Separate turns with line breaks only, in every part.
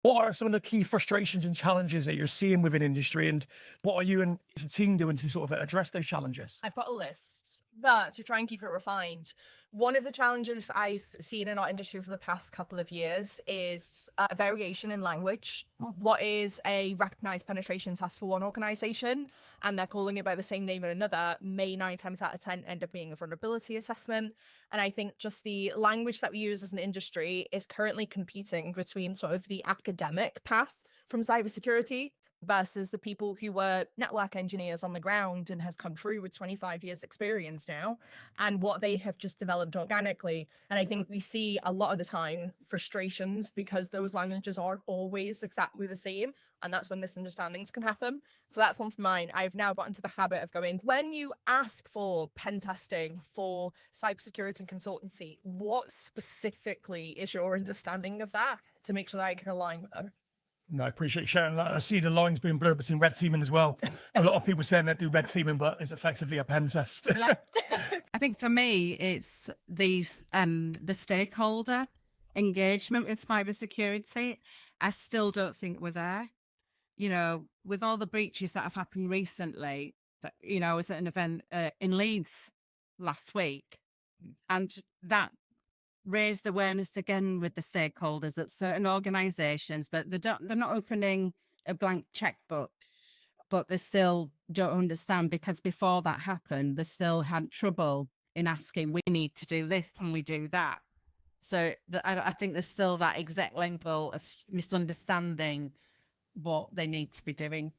What are some of the key frustrations and challenges that you're seeing within industry, and what are you and as a team doing to sort of address those challenges?
I've got a list, but to try and keep it refined, one of the challenges I've seen in our industry for the past couple of years is a variation in language. What is a recognized penetration test for one organization, and they're calling it by the same name in another, may 9 times out of 10 end up being a vulnerability assessment. And I think just the language that we use as an industry is currently competing between sort of the academic path from cybersecurity versus the people who were network engineers on the ground and has come through with 25 years experience now, and what they have just developed organically. And I think we see a lot of the time frustrations because those languages aren't always exactly the same, and that's when misunderstandings can happen. So that's one for mine. I've now got into the habit of going, when you ask for pen testing, for cybersecurity and consultancy, what specifically is your understanding of that, to make sure that I can align with them?
No, I appreciate you sharing that. I see the lines being blurred between red teaming as well. A lot of people saying they do red teaming, but it's effectively a pen test.
I think for me, it's these the stakeholder engagement with cybersecurity. I still don't think we're there. You know, with all the breaches that have happened recently, I was at an event in Leeds last week, and that raised awareness again with the stakeholders at certain organisations, but they're not opening a blank checkbook, but they still don't understand, because before that happened, they still had trouble in asking, we need to do this, can we do that? So I think there's still that exact level of misunderstanding what they need to be doing.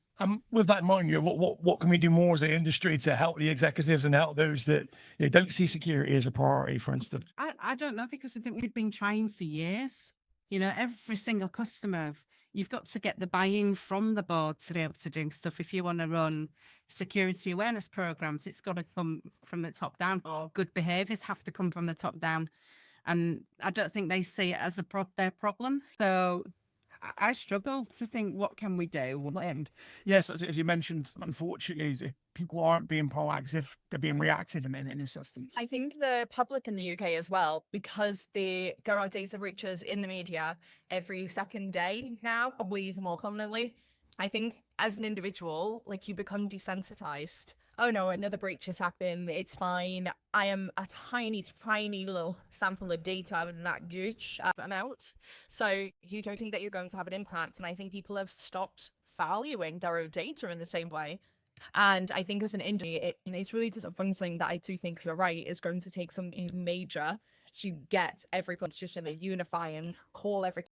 With that in mind, what can we do more as an industry to help the executives and help those that don't see security as a priority, for instance?
I don't know, because I think we've been trying for years. Every single customer, you've got to get the buy-in from the board to be able to do stuff. If you want to run security awareness programs, it's got to come from the top down, or good behaviours have to come from the top down. And I don't think they see it as their problem. So I struggle to think, what can we do?
And yes, as you mentioned, unfortunately, people aren't being proactive; they're being reactive in this instance.
I think the public in the UK as well, because there are data breaches in the media every second day now, probably even more commonly. I think as an individual, like, you become desensitized. Oh no, another breach has happened. It's fine. I am a tiny, tiny little sample of data out of that huge amount. So you don't think that you're going to have an impact. And I think people have stopped valuing their own data in the same way. And I think as an industry, it's really disappointing that I do think you're right, is going to take something major to get everyone to just unify and call everything